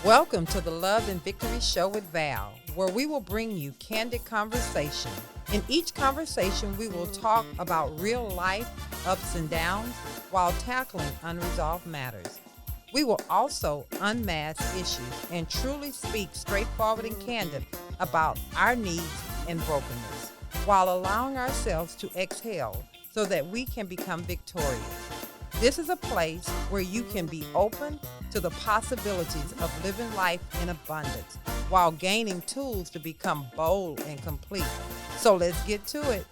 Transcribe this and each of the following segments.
Welcome to the Love and Victory Show with Val, where we will bring you candid conversation. In each conversation, we will talk about real life ups and downs while tackling unresolved matters. We will also unmask issues and truly speak straightforward and candid about our needs and brokenness, while allowing ourselves to exhale so that we can become victorious. This is a place where you can be open to the possibilities of living life in abundance while gaining tools to become bold and complete. So let's get to it.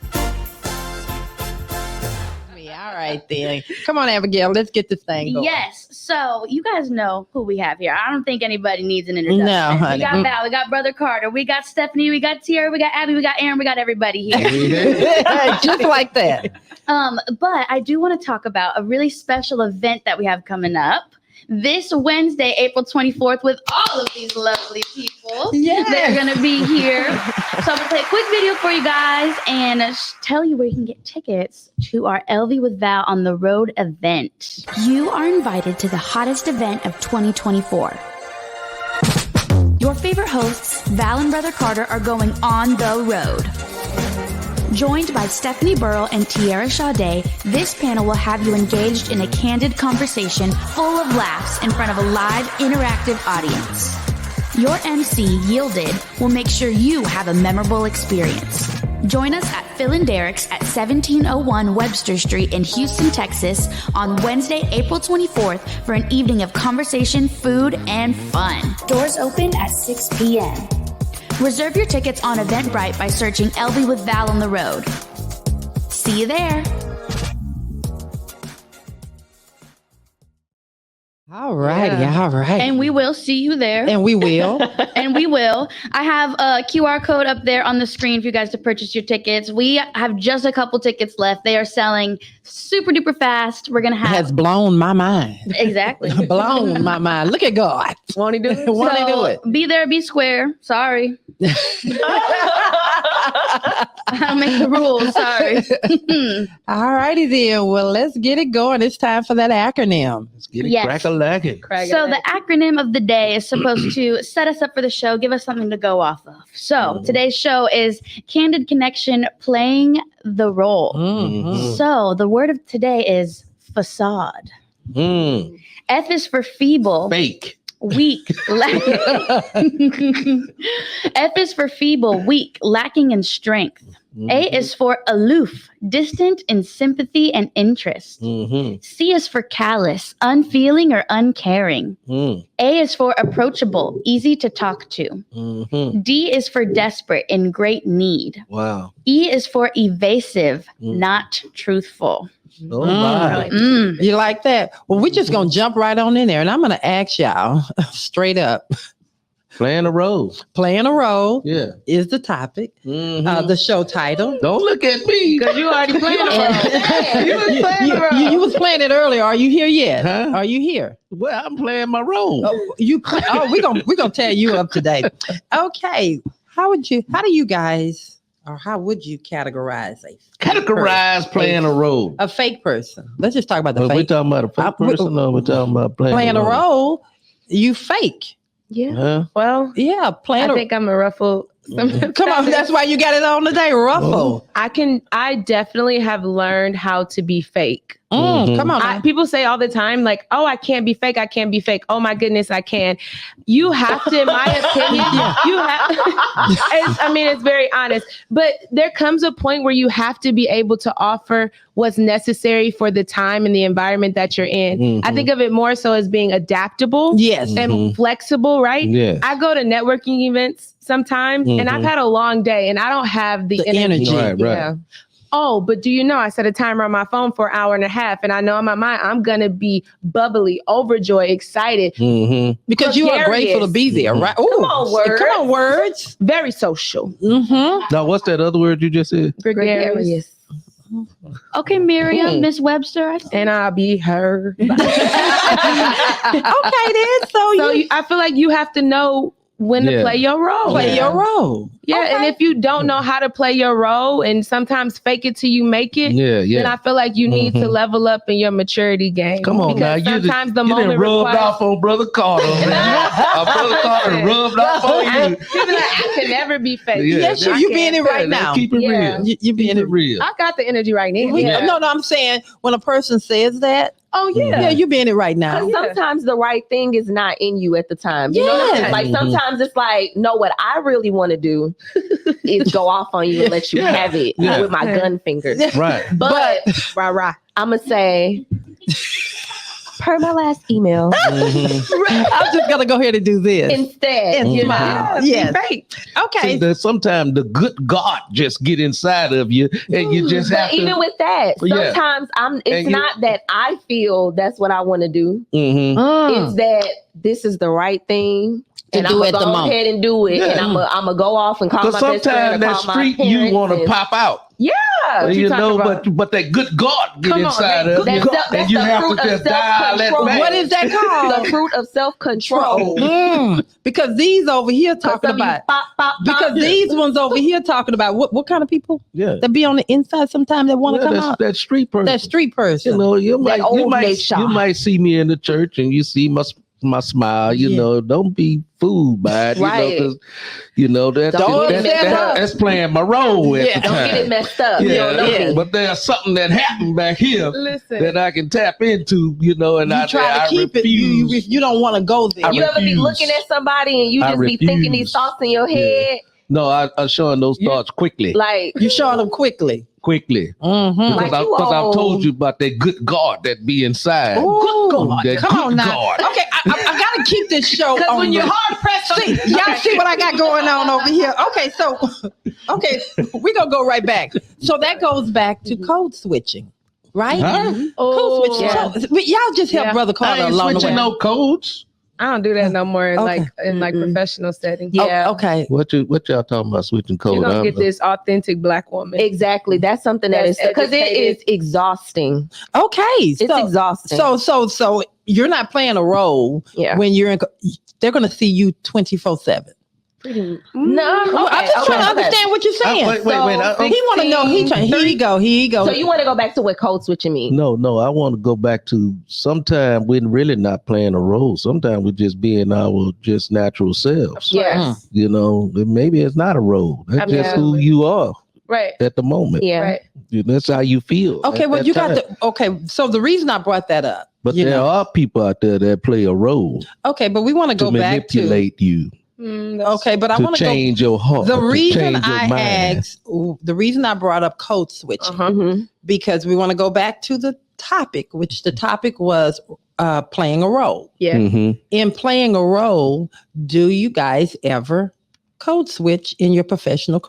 All right, then. Come on, Abigail. Let's get this thing going. Yes. So you guys know who we have here. I don't think anybody needs an introduction. No, honey. We got Val, we got Brother Carter, we got Stephanie, we got Tierra, we got Abby, we got Aaron, we got everybody here. Just like that. But I do want to talk about a really special event that we have coming up this Wednesday, April 24th, with all of these lovely people. Yeah. They're going to be here. So I'm going to play a quick video for you guys and tell you where you can get tickets to our LV with Val on the Road event. You are invited to the hottest event of 2024. Your favorite hosts, Val and Brother Carter, are going on the road. Joined by Stephanie Burrel and Tierra Sade, this panel will have you engaged in a candid conversation full of laughs in front of a live, interactive audience. Your MC, Yielded, will make sure you have a memorable experience. Join us at Phil and Derek's at 1701 Webster Street in Houston, Texas on Wednesday, April 24th for an evening of conversation, food, and fun. Doors open at 6 p.m. Reserve your tickets on Eventbrite by searching LV with Val on the Road. See you there. All righty, all right. And we will see you there. And we will. And we will. I have a QR code up there on the screen for you guys to purchase your tickets. We have just a couple tickets left. They are selling super duper fast. We're going to have... It has blown my mind. Exactly. Blown my mind. Look at God. Won't he do it? Won't he do it? Be there, be square. Sorry. I'll make the rules. Sorry. All righty then. Well, let's get it going. It's time for that acronym. Let's get it Yes. crack-a-lackin'. So the acronym of the day is supposed to set us up for the show, give us something to go off of. So today's show is Candid Connection, playing the role. Mm-hmm. So the word of today is facade. F is for feeble. Fake. Weak. F is for feeble, weak, lacking in strength. A is for aloof, distant in sympathy and interest. C is for callous, unfeeling or uncaring. A is for approachable, easy to talk to. D is for desperate, in great need. Wow. E is for evasive, not truthful. Oh, my. You like that? Well, we're just going to jump right on in there. And I'm going to ask y'all straight up. Playing a role. Playing a role is the topic. The show title. Don't look at me. Because you already played it. You was playing it earlier. Are you here yet? Huh? Are you here? Well, I'm playing my role. We're gonna tear you up today. Okay. How would you categorize Playing a role. a fake person? Let's just talk about the Are we fake. talking about a fake person or we talking about Playing a role. You fake. Yeah. Huh? Well, Yeah, I think I'm a ruffle. Come on, that's why you got it on today, Ruffle. I definitely have learned how to be fake. Come on. now. People say all the time, like, oh, I can't be fake. I can't be fake. Oh my goodness, I can. You have to, in my opinion, you have, it's very honest, but there comes a point where you have to be able to offer what's necessary for the time and the environment that you're in. I think of it more so as being adaptable Yes. and flexible, right? Yes. I go to networking events sometimes and I've had a long day and I don't have the energy. Right. Yeah. Oh, but do you know I set a timer on my phone for an hour and a half and I know in my mind I'm going to be bubbly, overjoyed, excited. Because you are grateful to be there, right? Ooh, Come on, words. Come on, words. Very social. Now, what's that other word you just said? Gregarious. Okay, Miriam, Miss Webster. And I'll be her. Okay, then. I feel like you have to know when to play your role. Play your role. Yeah, and if you don't know how to play your role and sometimes fake it till you make it, then I feel like you need to level up in your maturity game. Come on because now, sometimes the you moment rubbed requires... off on Brother Carter. Brother Carter rubbed off on you. I can never be fake. Yes, you being it right now. Keep it real. You being it real. I got the energy right now. No, I'm saying when a person says that, yeah, you being it right now. Sometimes the right thing is not in you at the time. You know what I'm saying? Like sometimes it's like, no, what I really want to do is go off on you and let you have it with my gun fingers. Right. But I'm gonna say, per my last email, I'm just gonna go ahead and do this instead. And smile. Yes. Okay. See, sometimes the good God just get inside of you, and you just have to. Even with that, sometimes it's not that I feel that's what I want to do. It's that this is the right thing. And I'm gonna go ahead and do it, and I'm gonna go off and call my best friend. Sometimes that street you want to pop out. Yeah, you know, but that good God get inside of you, and you have to just dial that back. What is that called? The fruit of self-control. Because these over here talking about. Because these ones over here talking about what kind of people? Yeah, that be on the inside sometimes that want to come out. That street person. That street person. You know, you might see me in the church and you see my smile, you know, don't be fooled by it, you know, that's playing my role at the time. Don't get it messed up. But there's something that happened back here that I can tap into, you know, and I try to keep refuse. It. You don't want to go there. You ever be looking at somebody and you just be thinking these thoughts in your head? No, I'm showing those thoughts quickly. Like you showing them quickly. Because I've told you about that good God that be inside. Good God. Come on now. God. Okay, I got to keep this show on. When you're hard pressed, y'all see what I got going on over here. Okay, we're going to go right back. So that goes back to code switching, right? Code switching. Yeah. So, y'all just help Brother Carter along the way. Switching no codes. I don't do that no more in professional settings. Yeah. Okay. What y'all talking about switching code? You don't get this authentic Black woman. Exactly. That's something that is because it is exhausting. Okay. It's exhausting. So you're not playing a role when you're in. They're going to see you 24/7. No, I'm just trying to understand what you're saying. Wait. He want to know. Here you go. So you want to go back to what code switching means? No. I want to go back to sometime we're really not playing a role. Sometimes we're just being our just natural selves. Yes. You know, maybe it's not a role. That's just who you are. Right. At the moment. Yeah. Right. That's how you feel. Okay. Well, you got to. Okay. So the reason I brought that up. But there are people out there that play a role. Okay, but we want to go back to manipulate you. Okay, but I want to change your heart. The reason the reason I brought up code switching because we want to go back to the topic, which the topic was playing a role. Yeah. In playing a role, do you guys ever code switch in your professional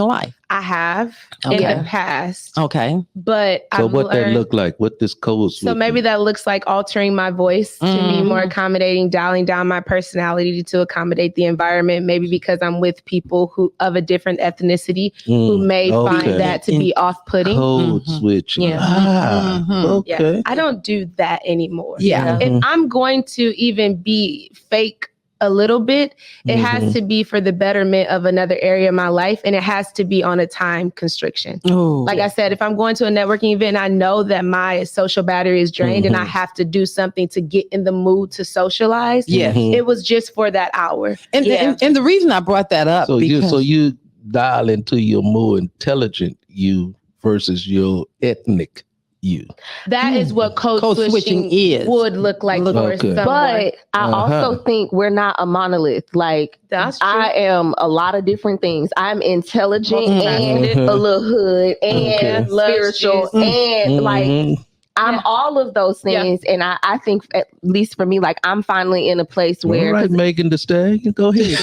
life? I have in the past. Okay. But so what that look like? What this code switch? So maybe that looks like altering my voice to be more accommodating, dialing down my personality to accommodate the environment. Maybe because I'm with people who of a different ethnicity who may find that to be off-putting. Code switching. Yeah. Okay. Yeah. I don't do that anymore. Yeah. If I'm going to even be fake a little bit, it has to be for the betterment of another area of my life, and it has to be on a time constriction. I said, if I'm going to a networking event, I know that my social battery is drained and I have to do something to get in the mood to socialize. Yeah. It was just for that hour. And the reason I brought that up you dial into your more intelligent you versus your ethnic you. That is what code switching would look like for someone. But I also think we're not a monolith. Like, that's true. I am a lot of different things. I'm intelligent and a little hood and spiritual and like I'm all of those things. And I think, at least for me, like I'm finally in a place where... All right, Megan Thee Stallion, go ahead.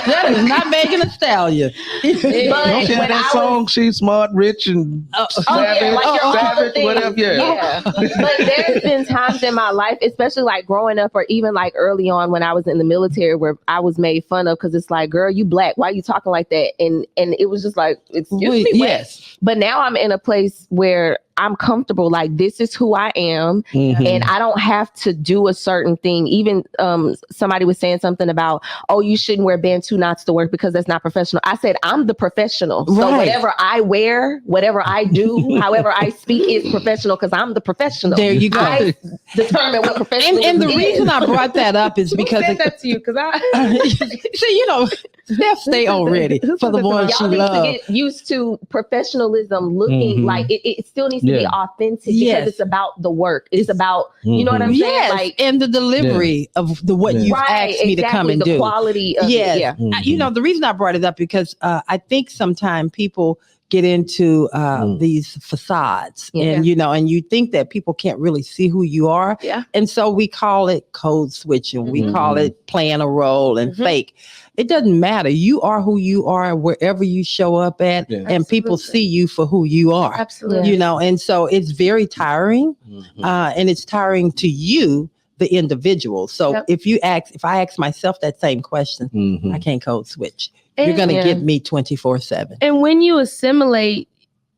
That is not Megan Thee Stallion. That song, she's smart, rich, and savage, whatever. Yeah. But there's been times in my life, especially like growing up or even like early on when I was in the military where I was made fun of because it's like, girl, you Black. Why are you talking like that? And it was just like, excuse me. Yes. But now I'm in a place where I'm comfortable. Like, this is who I am. And I don't have to do a certain thing. Even somebody was saying something about, oh, you shouldn't wear bantu knots to work because that's not professional. I said, I'm the professional. So whatever I wear, whatever I do, however I speak is professional because I'm the professional. There you go. I determine what professional and the reason I brought that up is because said that to you because I see, Steph stay already for the ones she y'all need loves. to get used to professionalism looking like it still needs to be authentic because it's about the work. It's about, you know what I'm saying? Yes, Like, and the delivery of what you've asked me to come and the do. Quality of it. Yeah. The reason I brought it up because I think sometimes people get into these facades and you think that people can't really see who you are. Yeah. And so we call it code switching. We call it playing a role and fake. It doesn't matter. You are who you are wherever you show up at and people see you for who you are. Absolutely. And so it's very tiring and it's tiring to you, the individual. So if I ask myself that same question, I can't code switch. You're going to get me 24/7. And when you assimilate,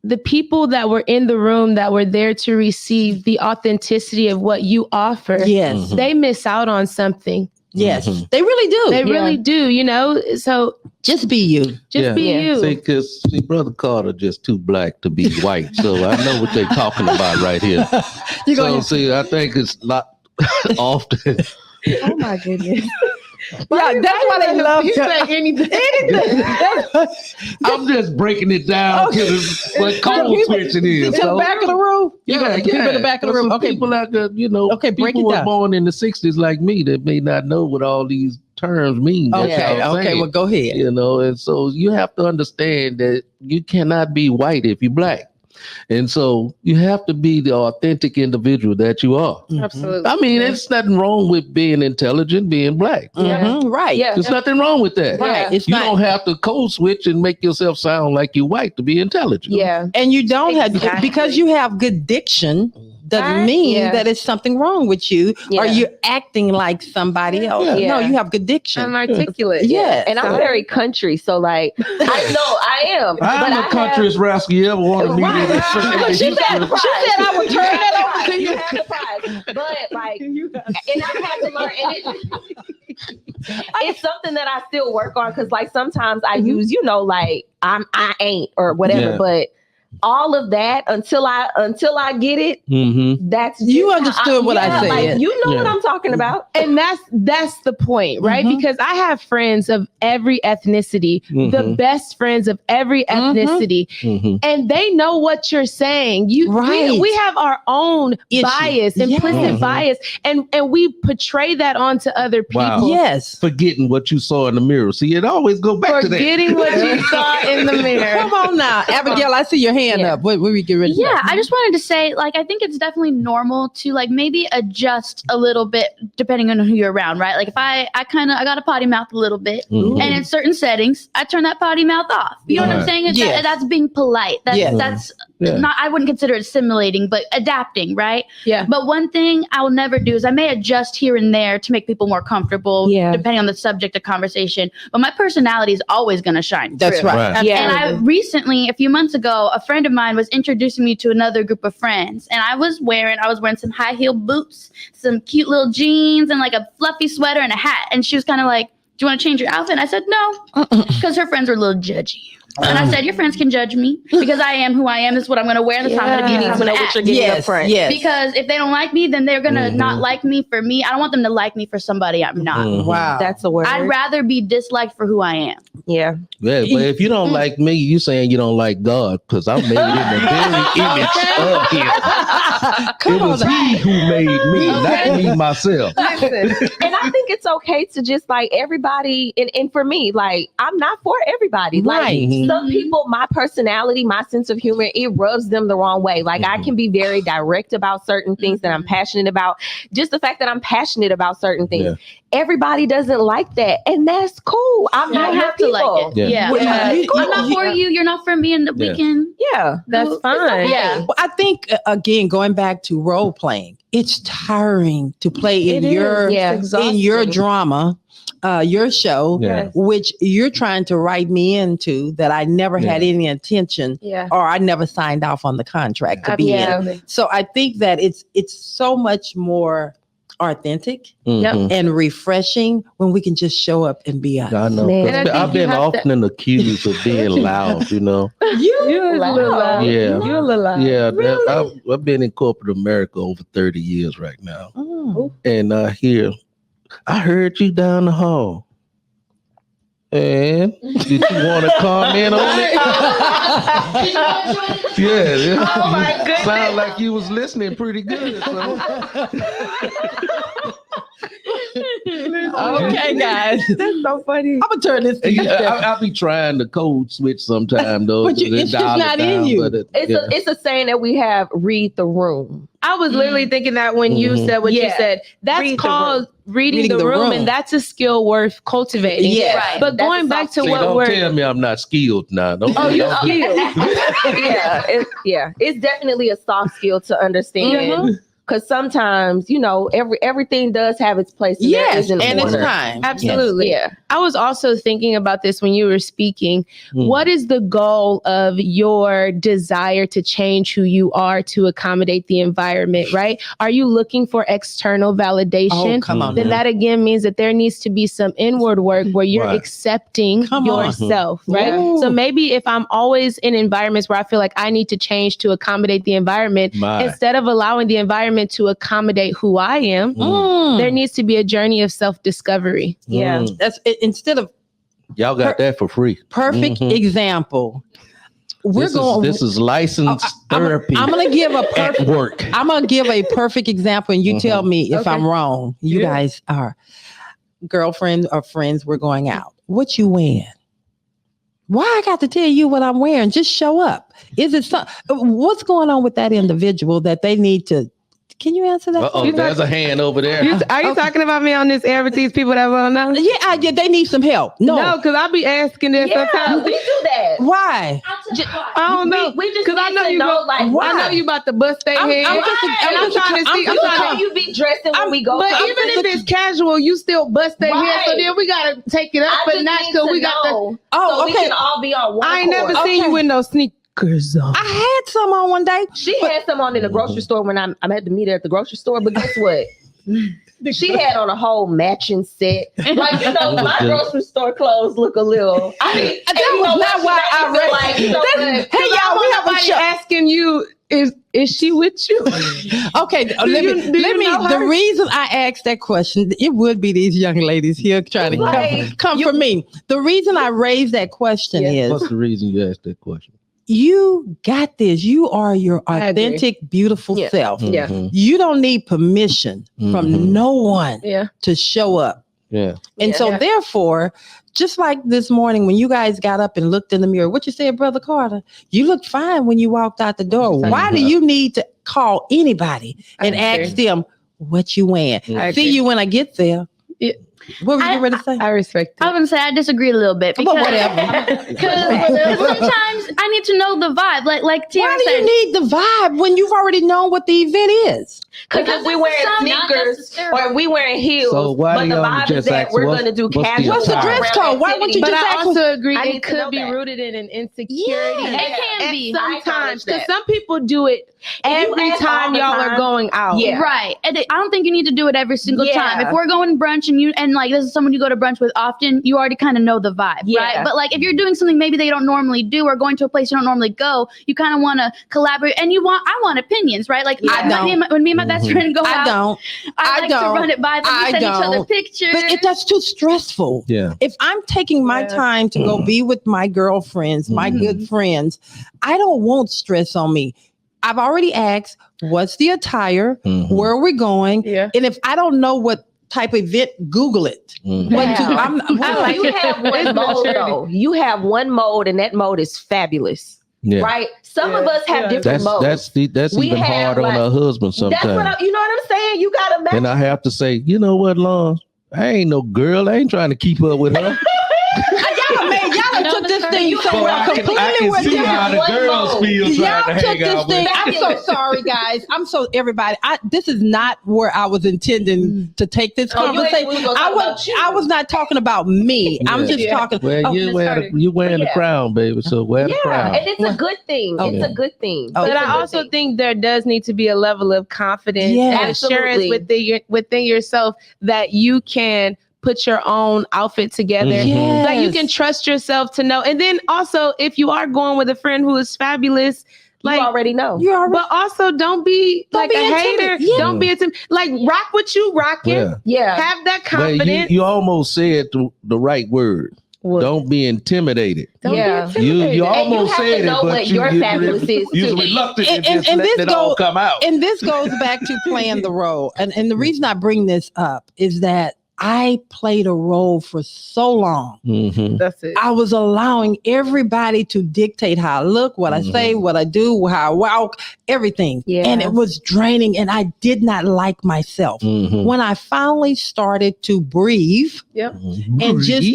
the people that were in the room that were there to receive the authenticity of what you offer, they miss out on something. Yes, they really do. They really do, So just be you. Just be you. See, because Brother Carter just too black to be white. So I know what they're talking about right here. I think it's not often. Oh my goodness. That's why they love to say anything. I'm just breaking it down to what code switching is. To the back of the room? People in the back of the room. Okay. People out there, break people it were down. born in the 60s like me that may not know what all these terms mean. Okay, well, go ahead. And so you have to understand that you cannot be white if you're black. And so you have to be the authentic individual that you are. Absolutely. I mean, there's nothing wrong with being intelligent, being black. Right. Yeah. There's nothing wrong with that. Right. You don't have to code switch and make yourself sound like you're white to be intelligent. Yeah. And you don't have, because you have good diction, doesn't mean that it's something wrong with you or you're acting like somebody else. Yeah. No, you have good diction. I'm articulate. Yeah. And I'm very country, so like I am. I'm the countryest rascal you ever want to meet. She said I would turn that over to you. have the prize. But like, and I've had to learn. And it's something that I still work on because like sometimes I use, like I ain't or whatever, but all of that until I get it, that's you understood what I said. Like, you know what I'm talking about. And that's the point, right? Because I have friends of every ethnicity, the best friends of every ethnicity, and they know what you're saying. We have our own bias, implicit bias, and we portray that onto other people. Wow. Yes. Forgetting what you saw in the mirror. See, it always go back to that. Forgetting what you saw in the mirror. Come on now, Abigail, I see your hand up. What we get rid of? Yeah, I just wanted to say, like, I think it's definitely normal to like maybe adjust a little bit depending on who you're around, right? Like if I got a potty mouth a little bit, and in certain settings, I turn that potty mouth off. You know what I'm saying? That's being polite. That's not. I wouldn't consider it assimilating, but adapting, right? Yeah. But one thing I will never do is I may adjust here and there to make people more comfortable, depending on the subject of conversation. But my personality is always going to shine. That's through. right. Yeah. And I recently, a few months ago, a friend of mine was introducing me to another group of friends, and I was wearing some high heel boots, some cute little jeans, and like a fluffy sweater and a hat. And she was kind of like, "Do you want to change your outfit?" And I said, "No," because her friends were a little judgy. And I said, your friends can judge me because I am who I am. This is what I'm going to wear. This is how I'm going to be. You need to know what you're getting up front. Yes. Because if they don't like me, then they're going to not like me for me. I don't want them to like me for somebody I'm not. Wow. That's a word. I'd rather be disliked for who I am. Yeah. Yeah, but if you don't like me, you saying you don't like God, because I'm made in the very image of Him. It was He who made me, not me myself. And I think it's okay to just like everybody, and for me, like I'm not for everybody. Like some people, my personality, my sense of humor, it rubs them the wrong way. Like I can be very direct about certain things that I'm passionate about. Just the fact that I'm passionate about certain things. Yeah. Everybody doesn't like that, and that's cool. I'm not have to like it. Yeah. I'm not for you. You're not for me, and we can. Yeah, that's fine. Yeah. Well, I think, again, again, going back to role playing, it's tiring to play in your drama, your show, which you're trying to write me into that I never had any intention or I never signed off on the contract to be in. So I think that it's so much more authentic and refreshing when we can just show up and be us. I know. I've been often accused of being loud, you know. You're a little loud. Yeah. You're a little loud. Yeah. Really? I've been in corporate America over 30 years right now. And I heard you down the hall. And did you want to comment on it? Yeah. Oh my goodness. Sound like you was listening pretty good. So. Okay, guys. That's so funny. I'm gonna turn this. I'll be trying to code switch sometime though. But it's just not in you. It's a saying that we have: read the room. I was literally thinking that when you said what you said. That's called reading the room, and that's a skill worth cultivating. Yeah, right. But going back to what don't tell me I'm not skilled now. You're skilled. It's definitely a soft skill to understand. Because sometimes, everything does have its place. And it's time. Absolutely. Yeah. I was also thinking about this when you were speaking. What is the goal of your desire to change who you are to accommodate the environment, right? Are you looking for external validation? Oh, come on. Then that again means that there needs to be some inward work where you're accepting yourself, right? Yeah. So maybe if I'm always in environments where I feel like I need to change to accommodate the environment, instead of allowing the environment to accommodate who I am, there needs to be a journey of self-discovery. Yeah. That's it. Instead of y'all got that for free. Perfect example. This is licensed therapy. I'm gonna give a at work. I'm gonna give a perfect example, and you tell me if I'm wrong. You guys are girlfriend or friends. We're going out. What you wearing? Why I got to tell you what I'm wearing? Just show up. Is it what's going on with that individual that they need to? Can you answer that? There's a hand over there. Are you talking about me on this air with these people that want to know? Yeah, they need some help. No, because I'll be asking this sometimes. We do that. Why? I don't know. We just because I know you know, I know you about to bust their head. I'm trying to see. You know you be dressing when we go. But even if it's casual, you still bust their head. So then we gotta take it up a notch because we got to. So we can all be on one. I ain't never seen you with no sneakers on. I had some on one day. She had some on in the grocery store when I had to meet her at the grocery store. But guess what? She had on a whole matching set. Like, my grocery store clothes look a little. That was not why I read. Hey, y'all, we have somebody asking you, is she with you? Okay, let me. The reason I asked that question, it would be these young ladies here trying to come for me. The reason I raised that question is. What's the reason you asked that question? You got this. You are your authentic, beautiful self. Yeah. You don't need permission from no one to show up. Yeah. And so therefore, just like this morning when you guys got up and looked in the mirror, what you said, Brother Carter, you looked fine when you walked out the door. Why do you need to call anybody and ask them what you wearing? See you when I get there. What were you ready to say? I respect it. I was going to say I disagree a little bit because sometimes I need to know the vibe. Like Tierra said. Why do you need the vibe when you've already known what the event is? Because we wearing sneakers or we wearing heels. So why but the y'all vibe just is that ask we're going to do casual. What's the dress code? Why wouldn't you But just I ask? also agree I need it to know could be that. rooted in an insecurity. Yeah, it can be. Sometimes, because some people do it every time y'all are going out. Yeah. Right. And I don't think you need to do it every single time. If we're going brunch and like this is someone you go to brunch with often, you already kind of know the vibe, right? But like if you're doing something maybe they don't normally do or going to a place you don't normally go, you kind of want to collaborate and I want opinions, right? Like when me and my best friend go out, I like to run it by them. We send each other pictures. But that's too stressful. Yeah. If I'm taking my time to go be with my girlfriends, my good friends, I don't want stress on me. I've already asked, what's the attire? Where are we going? Yeah. And if I don't know what type of event, Google it. You have one mode though. You have one mode and that mode is fabulous. Yeah. Right? Some of us have different modes. That's even hard on our husband sometimes. You know what I'm saying? You gotta match. And I have to say, you know what, Lon? I ain't no girl. I ain't trying to keep up with her. Y'all made y'all took this thing somewhere completely. I can see how the girls feel Y'all trying to took hang out this thing. with. I'm so sorry, guys. I'm so everybody. This is not where I was intending to take this conversation. I was not talking about me. I'm just talking. Well, you wearing the crown, baby. So wear the crown. And it's a good thing. It's a good thing. But I also think there does need to be a level of confidence and assurance within yourself that you can put your own outfit together. Like you can trust yourself to know. And then also, if you are going with a friend who is fabulous, like you already know. But also don't be a hater. Yeah. Don't be like rock what you rocking. Yeah. Have that confidence. You almost said the right word. What? Don't be intimidated. Don't be intimidated. You almost said it, but your fabulous is. You're reluctant to just let it all come out. And this goes back to playing the role. And the reason I bring this up is that I played a role for so long. That's it. I was allowing everybody to dictate how I look, what I say, what I do, how I walk, everything. Yeah. And it was draining and I did not like myself. When I finally started to breathe and just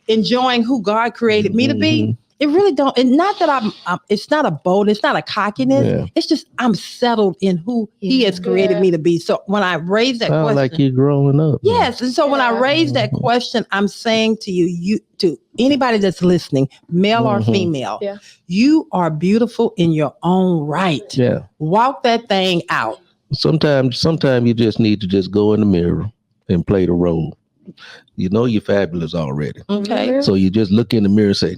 enjoying who God created me to be, it really don't. And not that it's not a bold, it's not a cockiness. Yeah. It's just I'm settled in who He has created me to be. So when I raise that question, like you're growing up. Yes. And so when I raise that question, I'm saying to you to anybody that's listening, male or female, you are beautiful in your own right. Yeah. Walk that thing out. Sometimes you just need to just go in the mirror and play the role. You know you're fabulous already. Okay. So you just look in the mirror and say,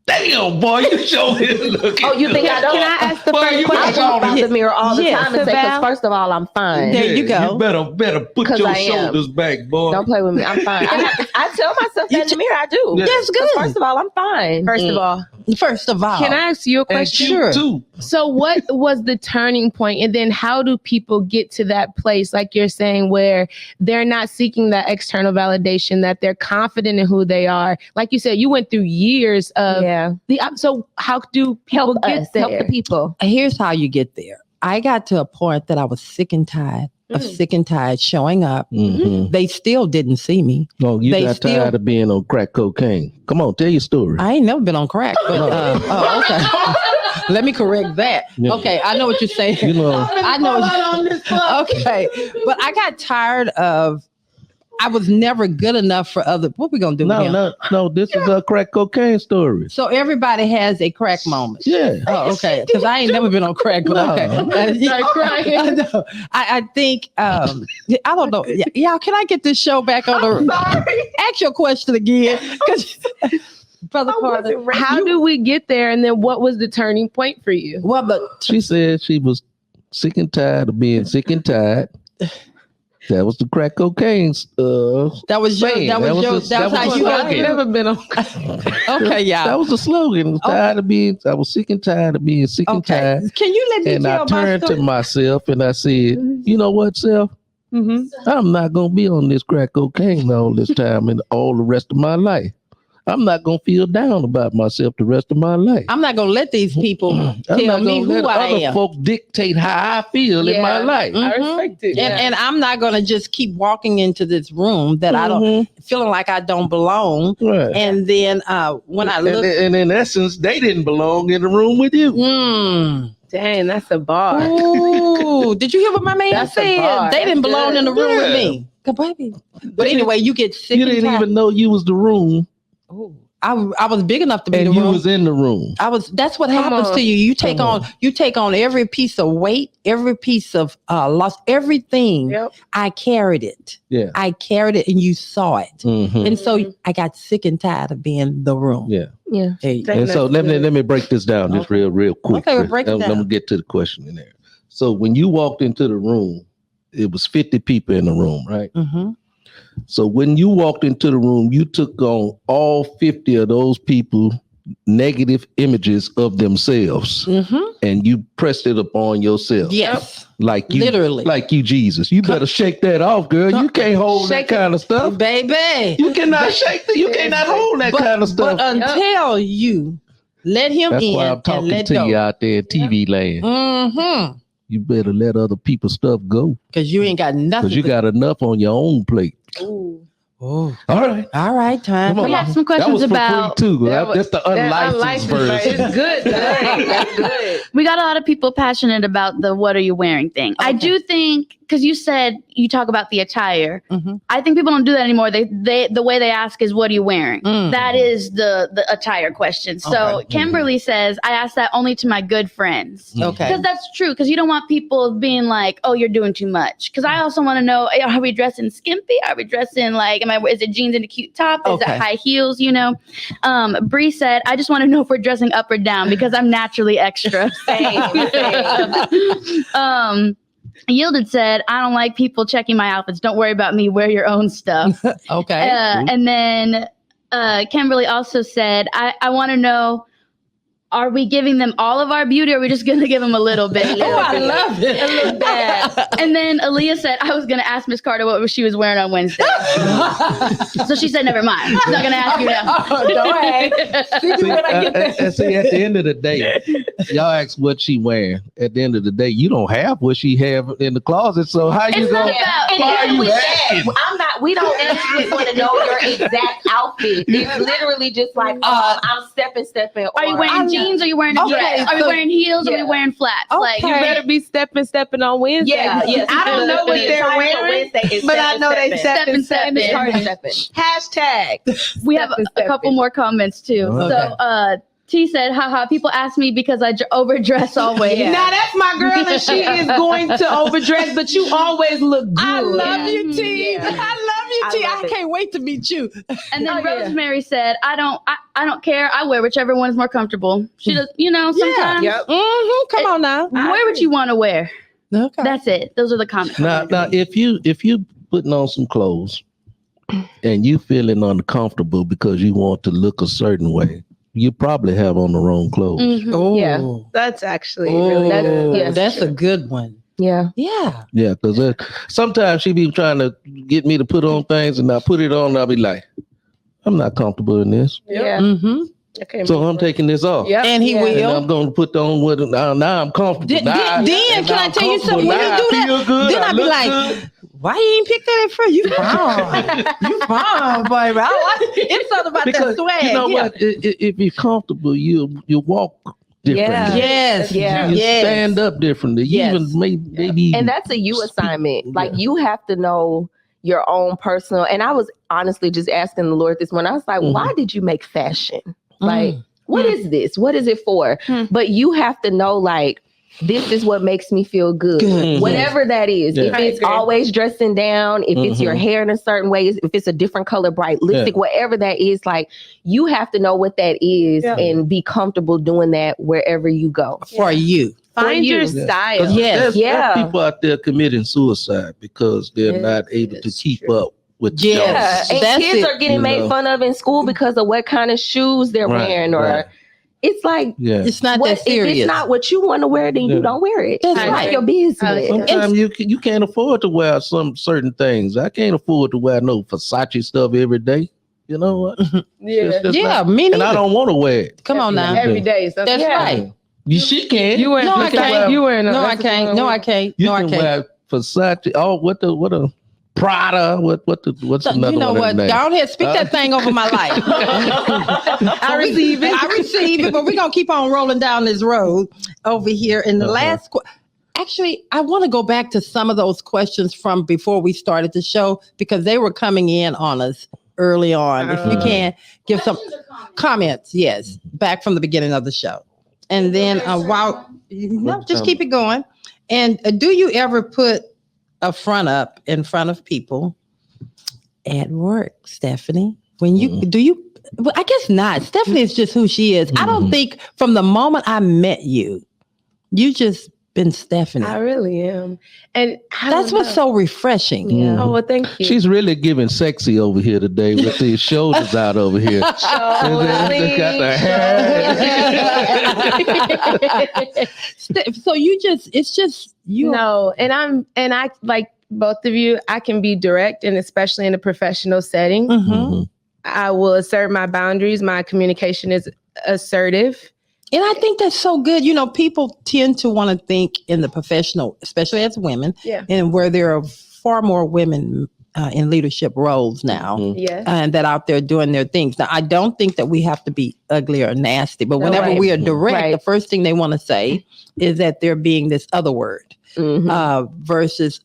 damn, boy, you show me looking. Oh, you think I don't? Can I ask the first question? I walk by the mirror all the time and say, because first of all, I'm fine. There you go. You better put your shoulders back, boy. Don't play with me. I'm fine. I tell myself that in the mirror. I do. Yeah. That's good. First of all, I'm fine. First of all. Can I ask you a question? Sure. Too. So what was the turning point? And then how do people get to that place, like you're saying, where they're not seeking that external validation, that they're confident in who they are? Like you said, you went through years of so how do people get there? Help the people. Here's how you get there. I got to a point that I was sick and tired of showing up. They still didn't see me. Oh, you got tired of being on crack cocaine. Come on, tell your story. I ain't never been on crack, but okay. Let me correct that. Yeah. Okay, I know what you're saying. You know, I know. Okay, but I got tired of. I was never good enough for other. What we gonna do? No. This is a crack cocaine story. So everybody has a crack moment. Yeah. Oh, okay. Because I ain't never been on crack, but okay. I think I don't know. Y'all, can I get this show back on the? Ask your question again, because Brother Carter. How do we get there? And then what was the turning point for you? Well, but she said she was sick and tired of being sick and tired. That was the crack cocaine. That was how you got. Never been on. Okay, yeah. That was the slogan. I was sick and tired of being sick and tired. Can you let me and tell I turned to myself and I said, you know what, Self? I'm not gonna be on this crack cocaine all this time and all the rest of my life. I'm not going to feel down about myself the rest of my life. I'm not going to let these people tell me who I am. Other folk dictate how I feel in my life. I respect it. And I'm not going to just keep walking into this room that I don't, feeling like I don't belong. Right. And then when I look. And in essence, they didn't belong in the room with you. Dang, that's a bar. Ooh, did you hear what my man said? They didn't belong in the room with me. But anyway, you get sick. You didn't even know you was the room. Oh, I was big enough to be in the room. And you was in the room. That's what happens to you. You take on every piece of weight, every piece of loss, everything. Yep. I carried it. Yeah. I carried it and you saw it. And so I got sick and tired of being in the room. Yeah. Yeah. And so let me break this down just real quick. Okay, we'll break it down. Let me get to the question in there. So when you walked into the room, it was 50 people in the room, right? So when you walked into the room, you took on all 50 of those people negative images of themselves and you pressed it upon yourself. Yes. Like you, literally. Like you, Jesus. You better shake that off, girl. You can't hold that kind of stuff. Baby. You cannot shake that. You cannot hold that kind of stuff. But until you let him That's in. That's why I'm talking to you out there in TV land. You better let other people's stuff go. Because you ain't got nothing. Because you got enough on your own plate. Ooh. Oh, All right. Time. We have some questions about. Too. That's the unlicensed version. It's good. That's good. We got a lot of people passionate about the "what are you wearing" thing. Okay. I do think, because you said you talk about the attire. Mm-hmm. I think people don't do that anymore. They the way they ask is "what are you wearing?" That is the attire question. So Kimberly says, "I ask that only to my good friends." Okay, because that's true. Because you don't want people being like, "Oh, you're doing too much." Because I also want to know: are we dressing skimpy? Are we dressing like? Is it jeans and a cute top? Is it high heels? You know. Bree said, "I just want to know if we're dressing up or down because I'm naturally extra." Same. Yielded said, "I don't like people checking my outfits. Don't worry about me. Wear your own stuff." Okay. And then Kimberly also said, I want to know, are we giving them all of our beauty, or are we just going to give them a little bit? I love it. A little bit. And then Aaliyah said, I was going to ask Miss Carter what she was wearing on Wednesday. So she said, never mind. She's not going to ask you now. See, at the end of the day, y'all ask what she wearing. At the end of the day, you don't have what she have in the closet. So how you going to... Why are you asking? We don't actually want to know your exact outfit. It's literally just like, I'm stepping. Are you wearing jeans? Are you wearing a dress? Are you wearing heels? Or are you wearing flats? Okay. Like, you better be stepping on Wednesday. Yeah. I don't know what they're wearing, but I know they stepping. Hashtag. We have a couple more comments too. Okay. So T said, haha, people ask me because I overdress always. Yeah. Now that's my girl, and she is going to overdress, but you always look good. I love you, T. Yeah. I love you, T. I can't wait to meet you. And then Rosemary said, I don't care. I wear whichever one is more comfortable. She does, sometimes. Yeah. Yep. Mm-hmm. Come on now. Wear what you want to wear. Okay. That's it. Those are the comments. Now, if you putting on some clothes and you feeling uncomfortable because you want to look a certain way, you probably have on the wrong clothes. Mm-hmm. Oh, yeah, that's actually really that's a good one. Yeah. Because sometimes she be trying to get me to put on things, and I put it on, and I'll be like, I'm not comfortable in this. Yeah. Mm-hmm. Okay, so I'm taking this off. Yep. And he will. And I'm going to put on what now I'm comfortable. Then can I tell you something? When you do that, then I be like, good. Why you ain't pick that at first? You fine, boy. It's something about that swag. You know what? If you're comfortable, you walk differently. Yes. You stand up differently. Even maybe. And that's a you assignment. Like you have to know your own personal. And I was honestly just asking the Lord this morning. I was like, why did you make fashion? Like, what is this? What is it for? But you have to know, like, this is what makes me feel good. Whatever that is. If it's always dressing down, if it's your hair in a certain way, if it's a different color, bright lipstick, whatever that is, like, you have to know what that is and be comfortable doing that wherever you go. For you. Find your style. There's people out there committing suicide because they're not able to keep up with and kids are getting made fun of in school because of what kind of shoes they're wearing, or it's like it's not that serious. If it's not what you want to wear, then you don't wear it. It's not your business. Sometimes you can't afford to wear some certain things. I can't afford to wear no Versace stuff every day. You know what? Me neither. And I don't want to wear it. Come on now. Every day. That's right. She can. You wear I can't. You wear no, I can't. No, I can't. You can wear Versace. Oh, what a Prada. What's another one? You know what? Go ahead, speak that thing over my life. I receive it, but we're gonna keep on rolling down this road over here. In the last, actually, I want to go back to some of those questions from before we started the show because they were coming in on us early on. If you can give some comments, back from the beginning of the show. And then just keep it going. And do you ever put a front up in front of people at work, Stephanie? When you well, I guess not. Stephanie is just who she is. I don't think from the moment I met you just been Stephanie. I really am. And that's what's so refreshing. Yeah. Oh, well, thank you. She's really giving sexy over here today with these shoulders out over here. Just got the hair. So it's just you. No, and I like both of you, I can be direct, and especially in a professional setting. I will assert my boundaries. My communication is assertive. And I think that's so good. You know, people tend to want to think in the professional, especially as women, and where there are far more women in leadership roles now, and that out there doing their things. Now, I don't think that we have to be ugly or nasty, but whenever we are direct, the first thing they want to say is that they're being this other word versus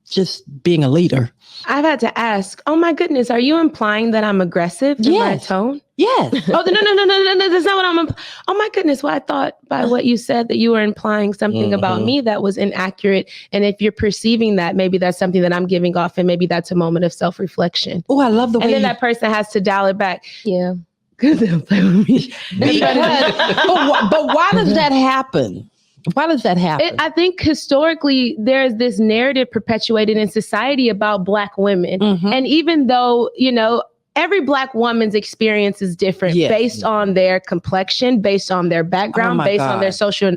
just being a leader. I've had to ask, oh my goodness, are you implying that I'm aggressive in my tone? Yes. Oh, no, that's not what I'm. Oh my goodness. Well, I thought by what you said that you were implying something about me that was inaccurate. And if you're perceiving that, maybe that's something that I'm giving off, and maybe that's a moment of self-reflection. Oh, I love the way. And then that person has to dial it back. Yeah. Because they'll play with me. But why does that happen? Why does that happen? I think historically there's this narrative perpetuated in society about Black women. And even though, every Black woman's experience is different based on their complexion, based on their background, based on their social.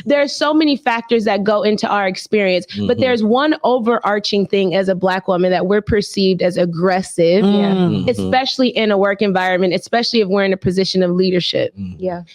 There are so many factors that go into our experience, but there's one overarching thing as a Black woman that we're perceived as aggressive, especially in a work environment, especially if we're in a position of leadership.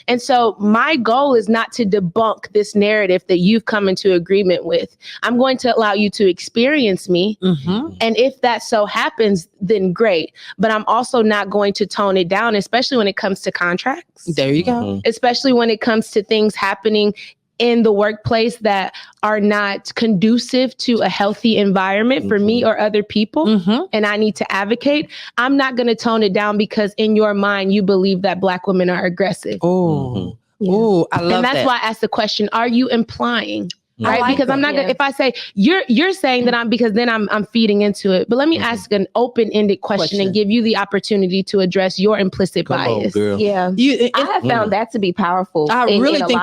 And so my goal is not to debunk this narrative that you've come into agreement with. I'm going to allow you to experience me. And if that so happens, then great. But I'm also not going to tone it down, especially when it comes to contracts. There you go. Especially when it comes to things happening in the workplace that are not conducive to a healthy environment for me or other people, and I need to advocate. I'm not going to tone it down because in your mind, you believe that Black women are aggressive. Oh, I love that. And that's why I asked the question, are you implying? Right, like because I'm not gonna. If I say you're saying that because then I'm feeding into it. But let me ask an open-ended question and give you the opportunity to address your implicit bias. I have found that to be powerful. I really think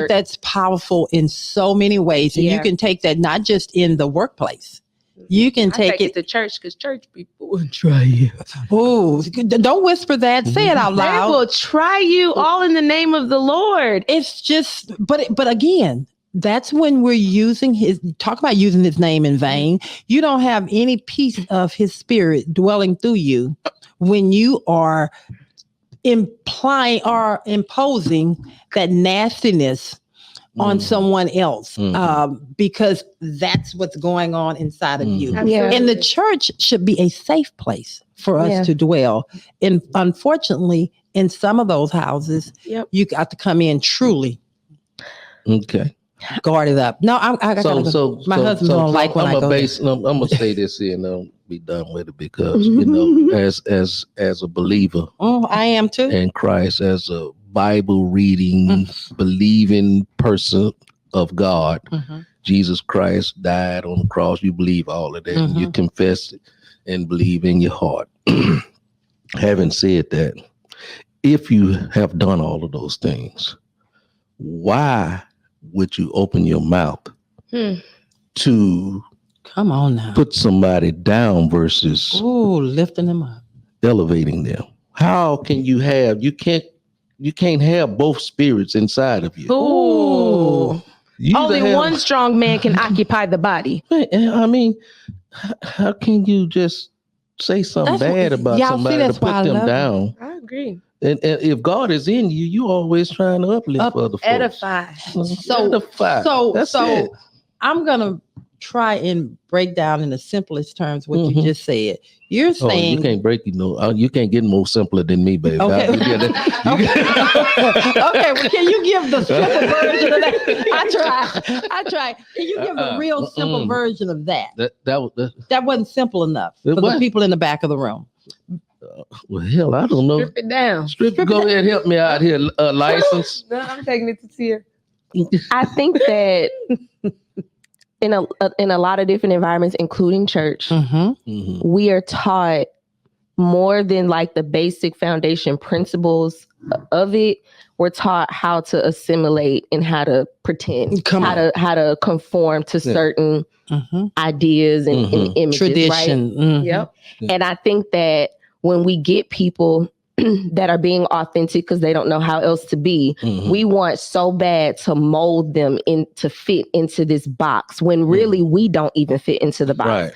that's powerful in so many ways, and you can take that not just in the workplace. You can take it to church because church people will try you. Oh, don't whisper that. Say it out loud. They will try you all in the name of the Lord. It's just, but again. That's when we're using talk about using his name in vain. You don't have any piece of his spirit dwelling through you when you are implying or imposing that nastiness on someone else, because that's what's going on inside of you. And the church should be a safe place for us to dwell. And unfortunately, in some of those houses, you got to come in truly. Guard it up. No, I got my husband don't like when I go. I'm gonna say this here and I'll be done with it because as a believer, I am too, in Christ, as a Bible reading, believing person of God, Jesus Christ died on the cross. You believe all of that, and you confess it and believe in your heart. Having said that, if you have done all of those things, why would you open your mouth to come on now put somebody down versus lifting them up, elevating them? How can you can't have both spirits inside of you? Only one strong man can occupy the body. I mean, how can you just say something bad about somebody to put them down? I agree. And if God is in you, you always trying to uplift other folks. Edify. So I'm gonna try and break down in the simplest terms what you just said. You're saying you can't break you can't get more simpler than me, baby. Okay. Okay, well, can you give the simple version of that? I try. Can you give a real simple version of that? That wasn't simple enough for the people in the back of the room. Well, hell, I don't know. Strip it down. Go ahead, help me out here. License. No, I'm taking it to Tierra. I think that in a lot of different environments, including church, we are taught more than like the basic foundation principles of it. We're taught how to assimilate and how to pretend, how to conform to certain ideas and images, tradition. Right? Yep. And I think that when we get people that are being authentic because they don't know how else to be, we want so bad to mold them to fit into this box when really we don't even fit into the box.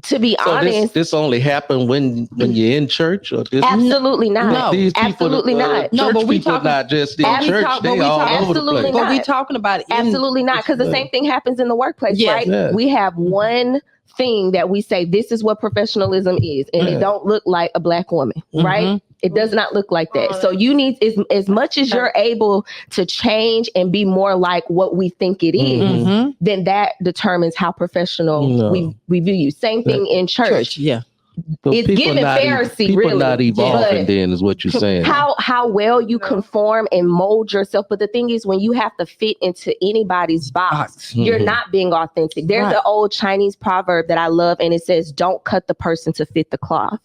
To be so honest, this only happened when you're in church, or this? Absolutely not. No, These people, absolutely not. No, but we people talking not just in church; they all over the place. But we talking about absolutely not, because the same thing happens in the workplace, right? Yeah. We have one thing that we say this is what professionalism is, and it don't look like a Black woman, right? It does not look like that. So you need, as much as you're able to change and be more like what we think it is, then that determines how professional we view you. Same thing in church. Yeah. But it's giving Pharisee, people really. not evolving, then is what you're saying. How well you conform and mold yourself. But the thing is, when you have to fit into anybody's box, you're not being authentic. There's an old Chinese proverb that I love, and it says, "Don't cut the person to fit the cloth."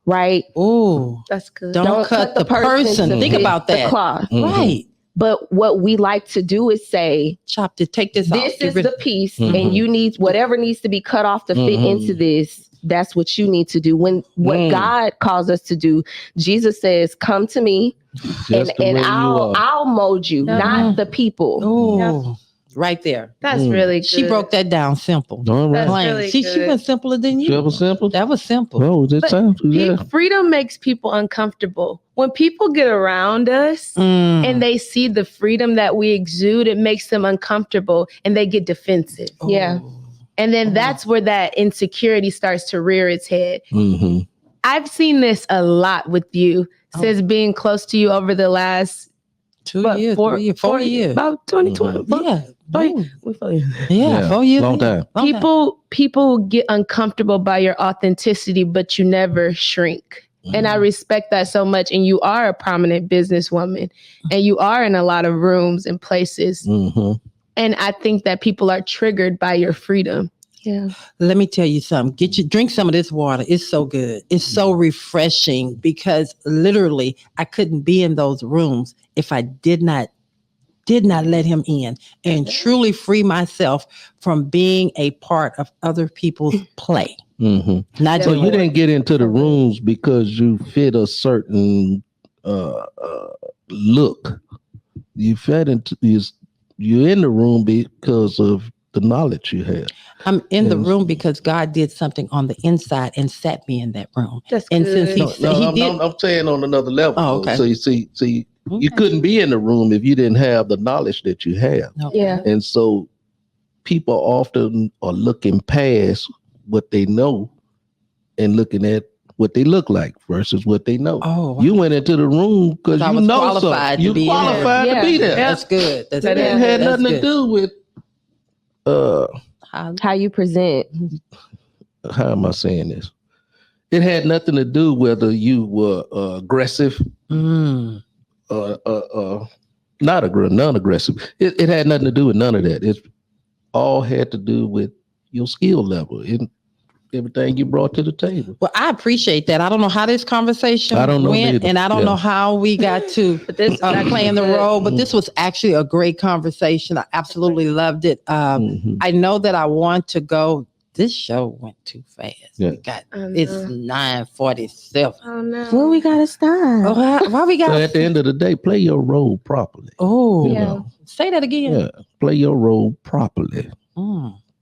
Right? Oh, that's good. Don't cut the person. Think about that. The cloth. Right. But what we like to do is say, "Chop to take this off. This is the piece, and you need whatever needs to be cut off to fit into this. That's what you need to do." When what God calls us to do, Jesus says, "Come to me, and I'll mold you, not the people." Oh, right there. That's really good. She broke that down simple. That's really she went simpler than you. That was simple. That was simple. Oh, that sounds freedom makes people uncomfortable. When people get around us and they see the freedom that we exude, it makes them uncomfortable and they get defensive. Yeah. And then that's where that insecurity starts to rear its head. I've seen this a lot with you since being close to you over the last 4 years. About 2012. Yeah. 4 years. Long time. People get uncomfortable by your authenticity, but you never shrink. And I respect that so much. And you are a prominent businesswoman, and you are in a lot of rooms and places. And I think that people are triggered by your freedom. Yeah. Let me tell you something. Drink some of this water. It's so good. It's so refreshing, because literally I couldn't be in those rooms if I did not let him in and truly free myself from being a part of other people's play. Not so you didn't get into the rooms because you fit a certain look. You fed into you're in the room because of the knowledge you had. I'm in the room because God did something on the inside and sat me in that room. That's and good. Since I'm saying on another level. Oh, okay. So you see, you couldn't be in the room if you didn't have the knowledge that you have. Okay. Yeah. And so people often are looking past what they know and looking at what they look like versus what they know. Oh, wow. You went into the room because you know qualified something. You qualified to be there. That's good. That didn't have nothing to do with how you present. How am I saying this? It had nothing to do whether you were aggressive, non-aggressive. It had nothing to do with none of that. It all had to do with your skill level and everything you brought to the table. Well, I appreciate that. I don't know how this conversation went, and I don't know how we got to playing the role, but this was actually a great conversation. I absolutely loved it. I know that I want to go. This show went too fast. Yeah. It's 9:47. Oh no. Well, we gotta stop. Why we got? So at the end of the day, play your role properly. Oh, You know? Say that again. Yeah, play your role properly.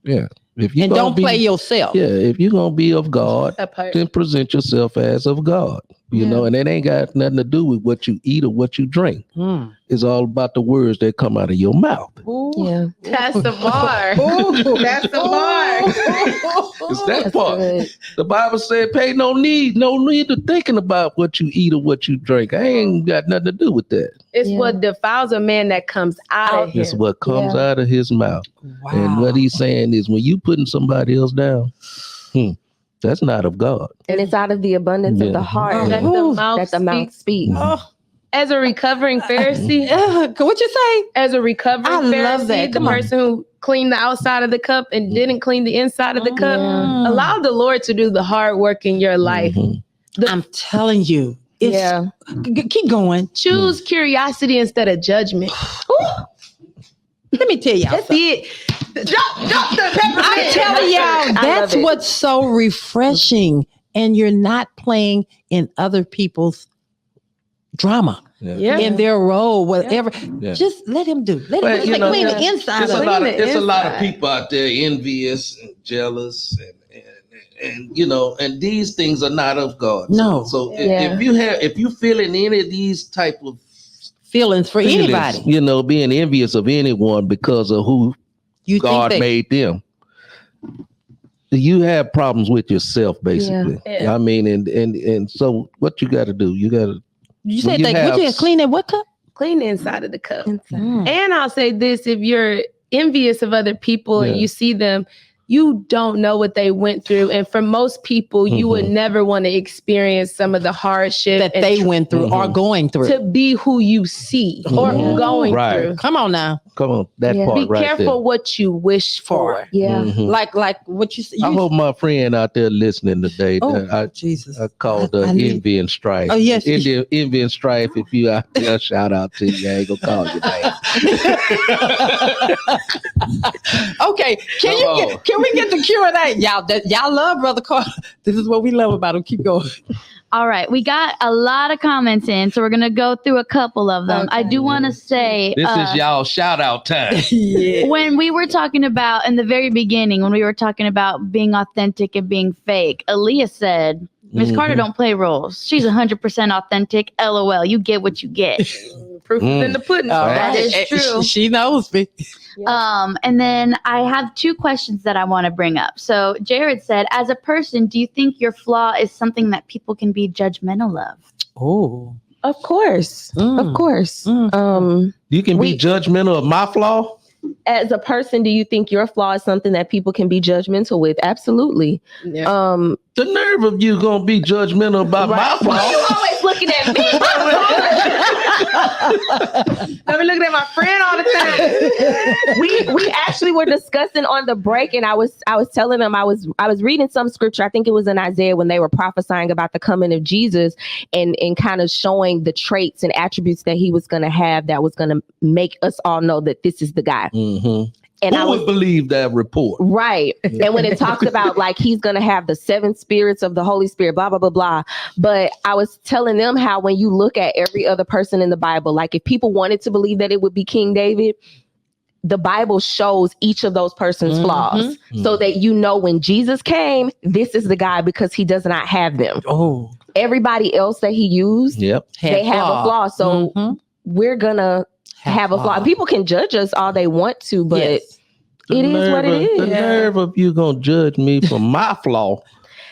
Yeah. If you and don't play yourself. Yeah, if you're gonna be of God, then present yourself as of God. You know, and it ain't got nothing to do with what you eat or what you drink. It's all about the words that come out of your mouth. Yeah, that's the bar. That's the bar. It's that part. Good. The Bible said, "Pay no need to thinking about what you eat or what you drink." I ain't got nothing to do with that. It's what defiles a man that comes out of him. It's what comes out of his mouth. Wow. And what he's saying is, when you putting somebody else down, that's not of God. And it's out of the abundance of the heart that the mouth speaks. As a recovering Pharisee, what you say? As a recovering Pharisee, the person who cleaned the outside of the cup and didn't clean the inside of the cup, allow the Lord to do the hard work in your life. I'm telling you. Keep going. Choose curiosity instead of judgment. Let me tell y'all. That's it. Drop the peppermint. I'm telling y'all, that's what's so refreshing. And you're not playing in other people's drama. In their role, whatever. Just let him do. Let him clean the inside. There's a lot of people out there envious and jealous and and you know, and these things are not of God. No. So if you feeling any of these type of feelings for anybody, you know, being envious of anyone because of who God made them, you have problems with yourself, basically. I mean, and so what you got to do, you got to. You said what you got, clean that what cup? Clean the inside of the cup. And I'll say this: if you're envious of other people and you see them, you don't know what they went through. And for most people, you would never want to experience some of the hardship that they went through or going through to be who you see or going through. Come on now. Come on. That part Be right careful there. what you wish for. Yeah. Like what you said. I hope my friend out there listening today. Jesus. I called envy and strife. Oh, yes. Envy and strife. If you out there, shout out to you. I ain't gonna call you name. Okay. Can we get the Q&A? Y'all love Brother Carter. This is what we love about him. Keep going. All right, we got a lot of comments in, so we're going to go through a couple of them. I do want to say... This is y'all shout-out time. When we were talking about, in the very beginning, when we were talking about being authentic and being fake, Aaliyah said, Miss Carter don't play roles. She's 100% authentic. LOL, you get what you get. Proof is in the pudding. That is true. She knows me. And then I have two questions that I want to bring up. So Jared said, as a person, do you think your flaw is something that people can be judgmental of? Oh, of course. Of course. You can be judgmental of my flaw? As a person, do you think your flaw is something that people can be judgmental with? Absolutely. The nerve of you gonna be judgmental about my flaw. Why you always looking at me? I've been looking at my friend all the time. We actually were discussing on the break, and I was telling them I was reading some scripture. I think it was in Isaiah when they were prophesying about the coming of Jesus and kind of showing the traits and attributes that he was going to have that was going to make us all know that this is the guy. And who would believe that report? Right. And when it talks about like he's going to have the 7 spirits of the Holy Spirit, blah, blah, blah, blah. But I was telling them how when you look at every other person in the Bible, like if people wanted to believe that it would be King David, the Bible shows each of those persons' flaws so that you know when Jesus came, this is the guy because he does not have them. Oh, everybody else that he used, they have a flaw. So we're going to have a flaw. People can judge us all they want to, but it is what it is. The nerve of you gonna judge me for my flaw.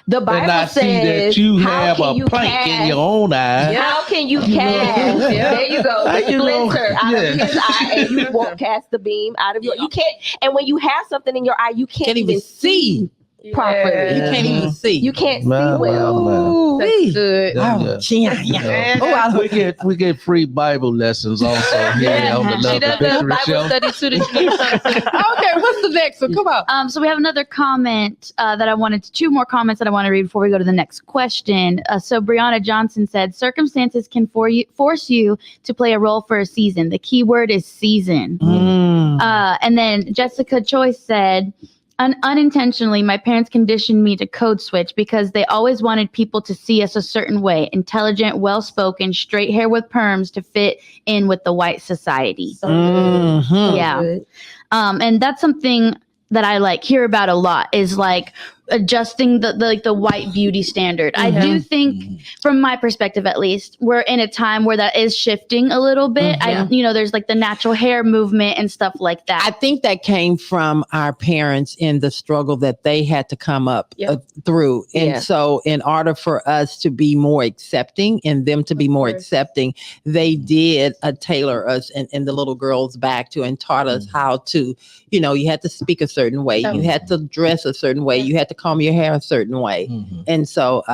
The Bible and I says, see that you have a plank in your own eye. How can you cast? There you go. The splinter out of his eye, and you won't cast the beam out of your. You can't. And when you have something in your eye, you can't even see properly. You can't even see. You can't see well. That's good. We get free Bible lessons also here on the Love and Victory Show. Bible study too. Okay, what's the next one? Come on. So we have another comment two more comments that I want to read before we go to the next question. So Brianna Johnson said, circumstances can force you to play a role for a season. The key word is season. And then Jessica Choice said, unintentionally, my parents conditioned me to code switch because they always wanted people to see us a certain way, intelligent, well-spoken, straight hair with perms to fit in with the white society. Yeah. And that's something that I hear about a lot is adjusting the white beauty standard. I do think, from my perspective at least, we're in a time where that is shifting a little bit. There's the natural hair movement and stuff like that. I think that came from our parents in the struggle that they had to come up through. And so in order for us to be more accepting and them to be more accepting, they did tailor us and the little girls back to and taught us how to, you had to speak a certain way. You had to dress a certain way. You had to comb your hair a certain way. And so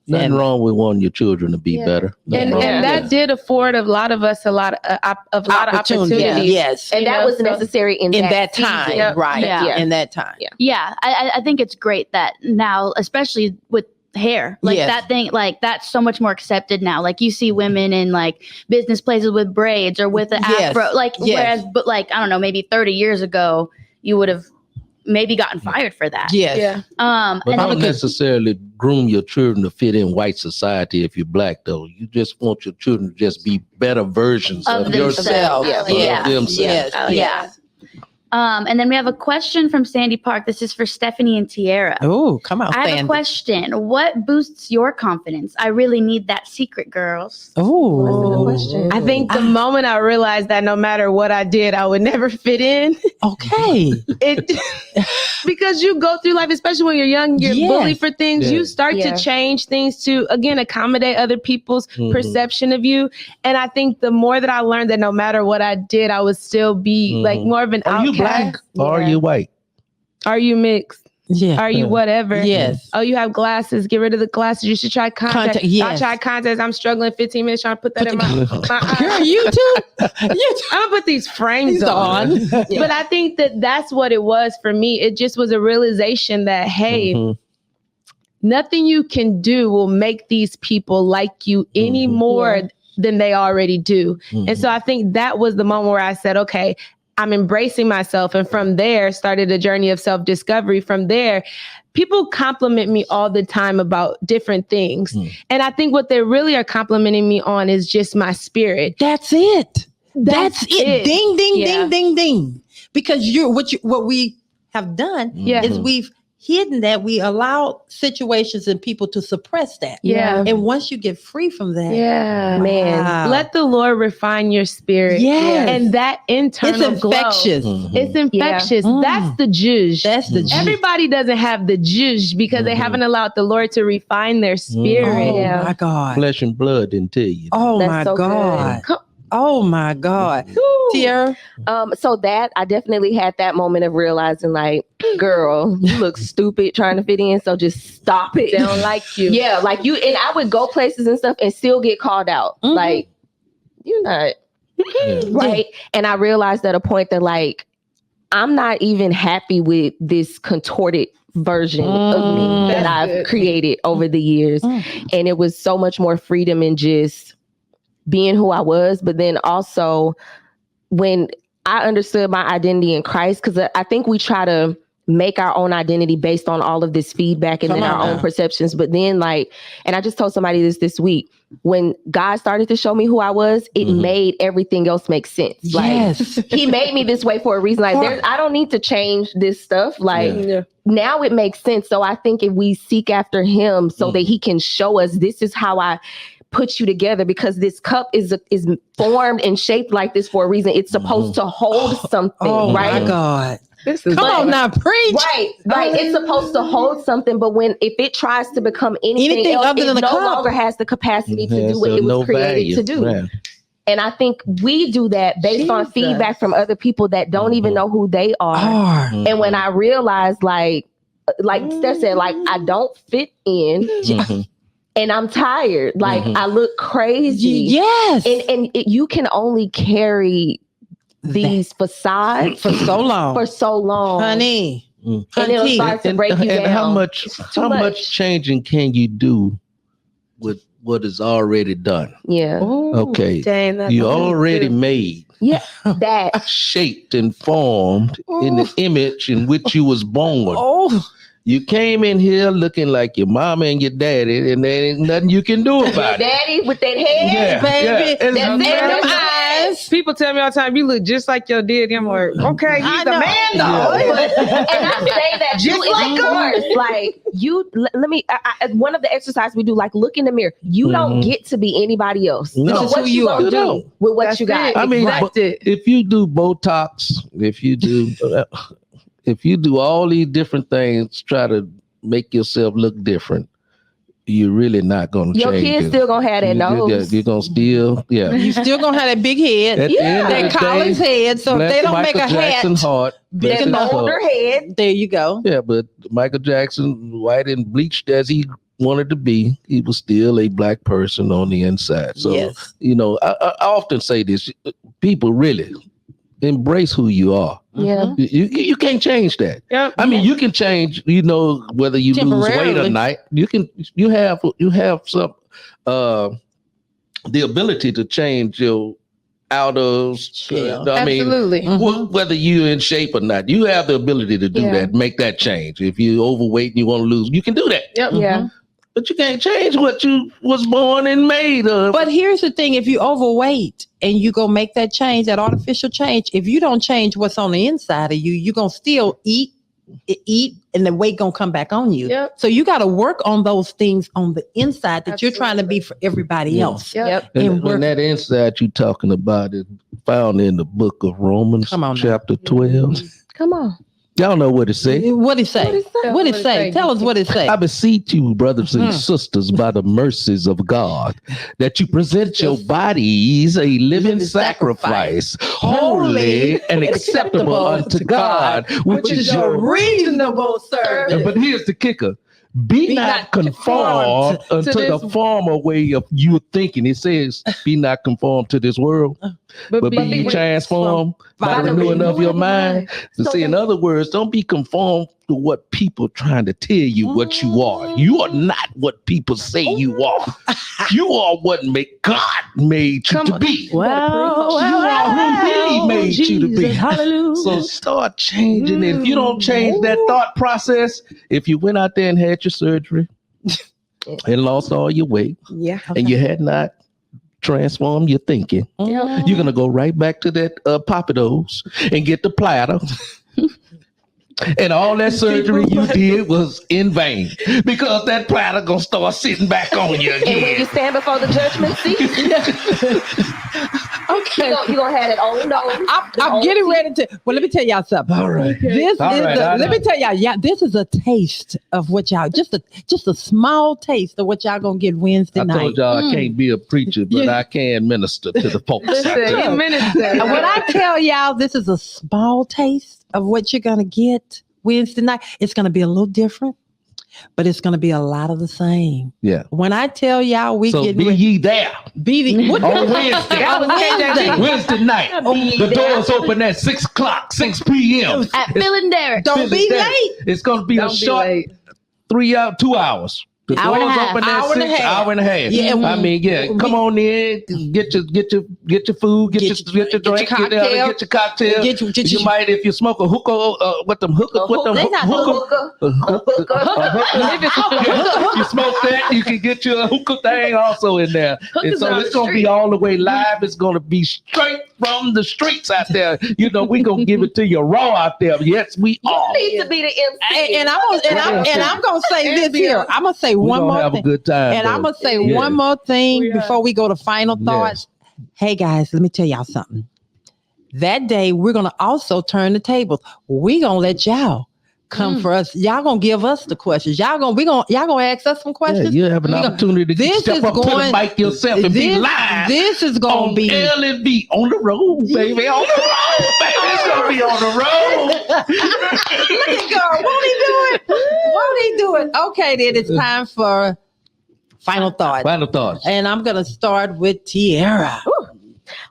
nothing wrong with wanting your children to be better. And that did afford a lot of us a lot of opportunities. Yes. And that was necessary in that time. Season. Right. Yeah. In that time. Yeah. I think it's great that now, especially with hair, that thing, that's so much more accepted now. You see women in business places with braids or with an afro, whereas, but I don't know, maybe 30 years ago, you would have maybe gotten fired for that. But don't necessarily groom your children to fit in white society if you're black, though. You just want your children to just be better versions of yourself. And then we have a question from Sandy Park. This is for Stephanie and Tierra. Oh, come on, I have a question. What boosts your confidence? I really need that secret, girls. Oh, question. I think the moment I realized that no matter what I did, I would never fit in. Okay. Because you go through life, especially when you're young, you're bullied for things. You start to change things to, again, accommodate other people's perception of you. And I think the more that I learned that no matter what I did, I would still be like more of an outcast. Black or are you white? Are you mixed? Yeah. Are you whatever? Yes. Oh, you have glasses. Get rid of the glasses. You should try contact. Yes. I tried contacts. I'm struggling 15 minutes trying to put that in my eye. Girl, you too. I'm gonna put these frames on. But I think that that's what it was for me. It just was a realization that, hey, nothing you can do will make these people like you any more than they already do. And so I think that was the moment where I said, okay, I'm embracing myself. And from there started a journey of self-discovery. From there, people compliment me all the time about different things. And I think what they really are complimenting me on is just my spirit. That's it. That's it. Ding, ding, ding, ding, ding. Because what we have done is we've hidden that. We allow situations and people to suppress that. And once you get free from that, man, let the Lord refine your spirit. And that internal it's infectious. Glow, it's infectious. That's the juice. That's the juice. Everybody doesn't have the juice because they haven't allowed the Lord to refine their spirit. Oh my God. Flesh and blood didn't tell you. Oh That's my so God. Oh my God. Tierra? So that I definitely had that moment of realizing, like, girl, you look stupid trying to fit in, so just stop it. They don't like you. Yeah, like you, and I would go places and stuff and still get called out. Like, you're not right. And I realized at a point that, like, I'm not even happy with this contorted version of me that I've created over the years. And it was so much more freedom in just being who I was, but then also when I understood my identity in Christ, because I think we try to make our own identity based on all of this feedback and our own perceptions. But then, like, and I just told somebody this week, when God started to show me who I was, it made everything else make sense. Yes. Like, he made me this way for a reason. Like, I don't need to change this stuff. Like, now it makes sense. So I think if we seek after him so that he can show us, this is how I put you together, because this cup is formed and shaped like this for a reason. It's supposed to hold something, right? Oh my God. Come on now, preach. Right. It's supposed to hold something, but if it tries to become anything else, other than it the no cup longer has the capacity to do what it was created to do. Right. And I think we do that based on feedback from other people that don't even know who they are. And when I realized, like Steph said, like, I don't fit in. And I'm tired. Like, I look crazy. Yes. And you can only carry these facades for so long. Honey. And it'll start to break you down. How much changing can you do with what is already done? Yeah. Ooh, okay. Dang, you already made. Yeah. That shaped and formed in the image in which you was born. You came in here looking like your mama and your daddy, and there ain't nothing you can do about it. Daddy with that head, baby, and them eyes. People tell me all the time, you look just like your daddy. I'm like, okay, he's the man though. And I say that just like course. Like, you, let me. One of the exercises we do, like, look in the mirror. You don't get to be anybody else. No. So what you gonna do with what you got? I mean, if you do Botox, if you do all these different things, try to make yourself look different, you're really not going to change. Your kids still going to have that nose. You're going to still, you still going to have that big head. That college head. So if they don't make a Jackson hat. Heart, that older head. There you go. Yeah, but Michael Jackson, white and bleached as he wanted to be, he was still a black person on the inside. So, I often say this, people really embrace who you are. Yeah. You can't change that. Yep. I mean, you can change, whether you lose weight or not. You have some the ability to change your outer absolutely. Whether you're in shape or not, you have the ability to do that, make that change. If you're overweight and you want to lose, you can do that. Yep. Yeah. But you can't change what you was born and made of. But here's the thing: if you overweight and you go make that change, that artificial change, if you don't change what's on the inside of you, you're gonna still eat, and the weight gonna come back on you. Yep. So you got to work on those things on the inside that you're trying to be for everybody else. Yep. And that inside you talking about is found in the book of Romans, chapter 12. Come on. Y'all know what it say. What it say? What it say? Tell us what it say. I beseech you, brothers and sisters, by the mercies of God, that you present your bodies a living sacrifice, holy and acceptable unto God, which is your reasonable service. But here's the kicker. Be not conformed unto the former way of your thinking. It says, be not conformed to this world, but be ye transformed by the renewing of your mind. So see, in other words, don't be conformed to what people trying to tell you what you are. You are not what people say you are. You are what God made you to be. Well, you are who He made you to be. Hallelujah. So start changing it. If you don't change that thought process, if you went out there and had your surgery and lost all your weight, and you had not transformed your thinking, you're going to go right back to that Papados and get the platter. And all that surgery you did was in vain, because that platter gonna start sitting back on you again. And when you stand before the judgment seat, okay, you're gonna have it on nose. I'm getting ready to. Well, let me tell y'all something. All right. Let me tell y'all. Yeah, this is a taste of what y'all. Just a small taste of what y'all gonna get Wednesday night. I told y'all I can't be a preacher, but I can minister to the folks. Listen, minister. When I tell y'all this is a small taste of what you're going to get Wednesday night, it's going to be a little different, but it's going to be a lot of the same. Yeah. When I tell y'all be ye there. On Wednesday night. The doors open at 6 o'clock, 6 p.m. At Phil and Derek. Don't be late. It's going to be a short 2 hours. The Hour doors open at 6, hour and a half. Yeah, I mean, come on in, get your food, get your drink, get your cocktail. You might, if you smoke a hookah, you smoke that, you can get your hookah thing also in there. And so it's gonna be all the way live. It's gonna be straight from the streets out there. You know, we gonna give it to you raw out there. Yes, we are. You need to be the MC. And I'm gonna say this here. I'm gonna say one more have thing. A good time, and I'm gonna say one more thing before we go to final thoughts. Hey guys, let me tell y'all something. That day we're gonna also turn the tables. We gonna let y'all come for us. Y'all gonna give us the questions. Y'all gonna ask us some questions. Yeah, you have an opportunity to step up to the mic yourself and be live. This is gonna be L&B on the road, baby. On the road, baby. It's gonna be on the road. Look at God. Won't he do it? Won't he do it? Okay, then it's time for final thoughts. Final thoughts. And I'm gonna start with Tierra.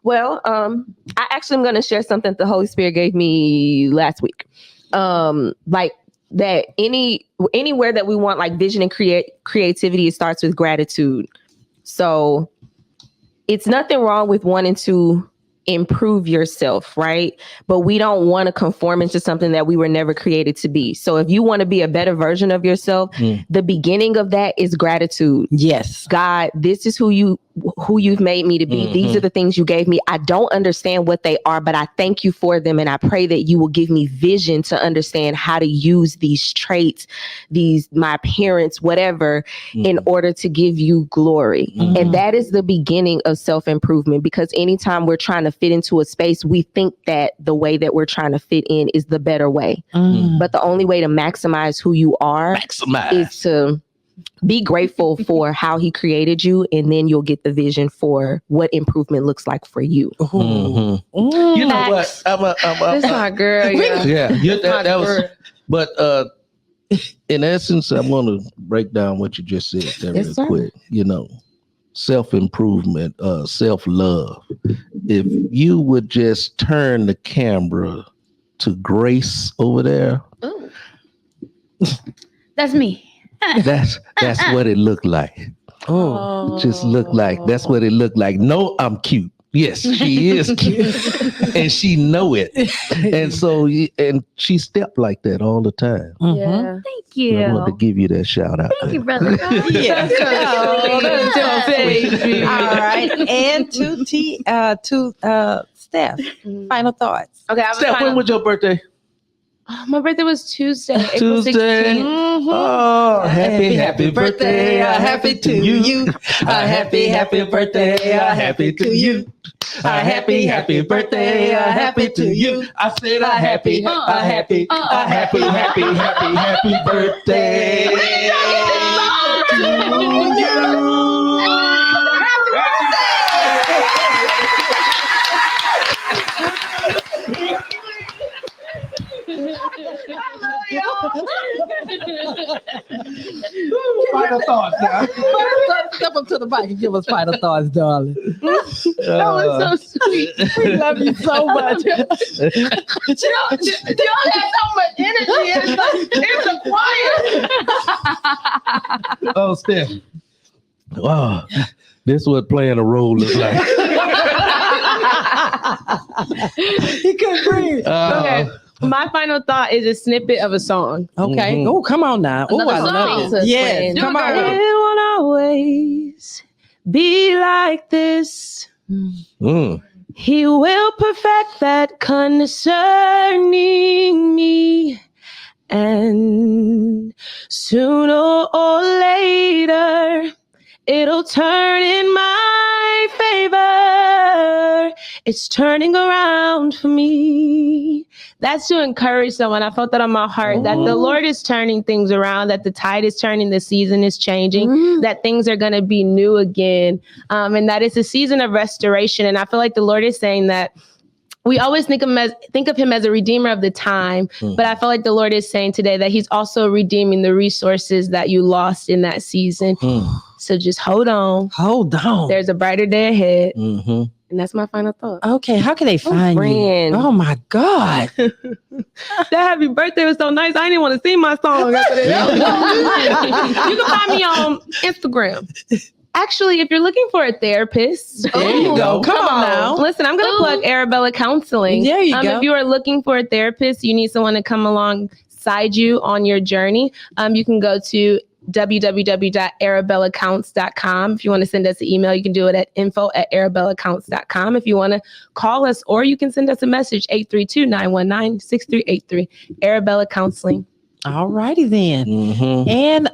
Well, I actually am gonna share something that the Holy Spirit gave me last week. Like that anywhere that we want like vision and creativity, it starts with gratitude. So it's nothing wrong with wanting to improve yourself, right? But we don't want to conform into something that we were never created to be. So if you want to be a better version of yourself, the beginning of that is gratitude. Yes. God, this is who you've made me to be. These are the things you gave me. I don't understand what they are, but I thank you for them. And I pray that you will give me vision to understand how to use these traits, my appearance, whatever, in order to give you glory. And that is the beginning of self-improvement, because anytime we're trying to fit into a space, we think that the way that we're trying to fit in is the better way. But the only way to maximize who you are is to be grateful for how he created you, and then you'll get the vision for what improvement looks like for you. You know what? That's my girl. Yeah. That was. But in essence, I want to break down what you just said there real quick. You know, self-improvement, self-love. If you would just turn the camera to Grace over there, that's me. That's what it looked like. Just looked like. That's what it looked like. No, I'm cute. Yes, she is cute, and she know it, and so and she stepped like that all the time. Yeah. Thank you. So I wanted to give you that shout out. Thank you, brother. Yeah. Baby. All right. And to Steph, final thoughts. Okay, I have a Steph, when final- was your birthday? my birthday was Tuesday, April Tuesday. 16th. Oh, happy birthday! Happy to you. A happy birthday! Happy to you. A happy birthday! Happy to you. I said a happy birthday to you. Final thoughts now. Step up to the mic and give us final thoughts, darling. That was so sweet. We love you so much. Y'all have so much energy. It's a choir. Oh, Steph. Wow. This is what playing a role is like. He couldn't breathe. Okay. My final thought is a snippet of a song. Okay. Mhm. Oh, come on now. Oh, I Another love song. it. Yes. Do Come it, on. girl. It won't always be like this. Mm. He will perfect that concerning me. And sooner or later, it'll turn in my favor. It's turning around for me. That's to encourage someone. I felt that on my heart that the Lord is turning things around, that the tide is turning, the season is changing, that things are going to be new again, and that it's a season of restoration. And I feel like the Lord is saying that we always think of him as a redeemer of the time, but I feel like the Lord is saying today that he's also redeeming the resources that you lost in that season. So just hold on. Hold on. There's a brighter day ahead. Mm-hmm. And that's my final thought. Okay, how can they find friend. you? Oh my God. That happy birthday was so nice. I didn't want to sing my song after that. You can find me on Instagram. Actually, if you're looking for a therapist, There you go. Come on now. Listen, I'm going to plug Arabella Counseling. There you go. If you are looking for a therapist, you need someone to come alongside you on your journey. You can go to www.arabellacounts.com. If you want to send us an email, you can do it at info@arabellacounts.com. If you want to call us, or you can send us a message, 832-919-6383. Arabella Counseling. All righty then. Mm-hmm. And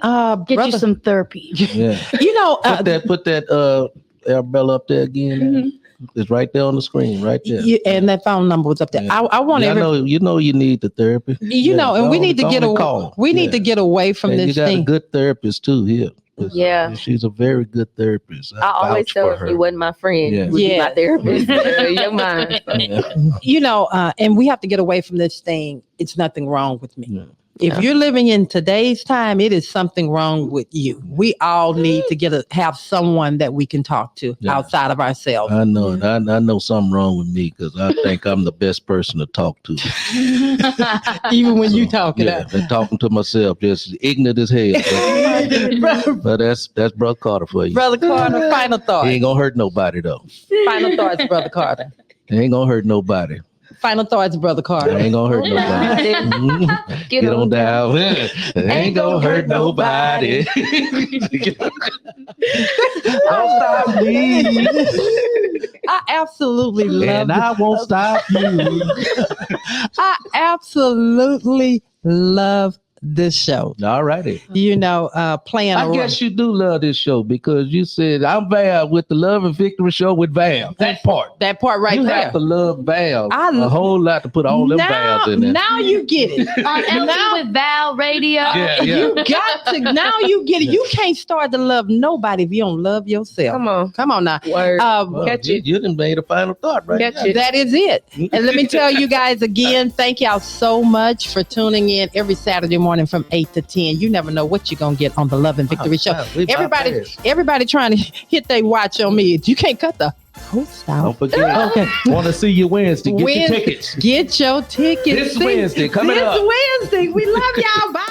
Get brother, you some therapy. Yeah. you know, Put that Arabella up there again. It's right there on the screen, right there. and that phone number was up there. Yeah. I want I every, know you need the therapy. you know, and we need to get away. We need to get away from And this you got thing. a good therapist too here. Yeah. She's a very good therapist. I always vouch tell for if her. you wasn't my friend, Yeah. you would be Yeah. my therapist. You're mine. Yeah. You know, and we have to get away from this thing. It's nothing wrong with me. Yeah. If you're living in today's time, it is something wrong with you. We all need to have someone that we can talk to outside of ourselves. I know it. I know something wrong with me because I think I'm the best person to talk to. Even when you talk it Yeah, out. and talking to myself, just ignorant as hell. But that's Brother Carter for you. Brother Carter, final He thoughts. ain't gonna hurt nobody though. Final thoughts, Brother Carter. He ain't gonna hurt nobody. Final thoughts, Brother He Carter. ain't gonna hurt nobody. Get on down. Ain't gonna hurt nobody. Don't stop me. I absolutely love And I won't stop you. I absolutely love this show. All righty. You know, playing I guess you do love this show because you said I'm Val with the Love and Victory Show with Val. That part. that part right you there. have to love Val I a whole lot to put all them now, Vals in there. now you get it. On LP with Val Radio. Yeah. You got to now you get it. You can't start to love nobody if you don't love yourself. Come on. now. Word. Well, Catch you, it. you done made a final thought right Catch now. it. That is it. And let me tell you guys again, thank y'all so much for tuning in every Saturday morning from 8 to 10. You never know what you're going to get on the Love and Victory Show. wow, we Everybody trying to hit their watch on me. You can't cut the host out. Don't forget. Okay. Want to see you Wednesday. Get your tickets. Get your tickets. This Wednesday, coming this up. Wednesday. We love y'all. Bye.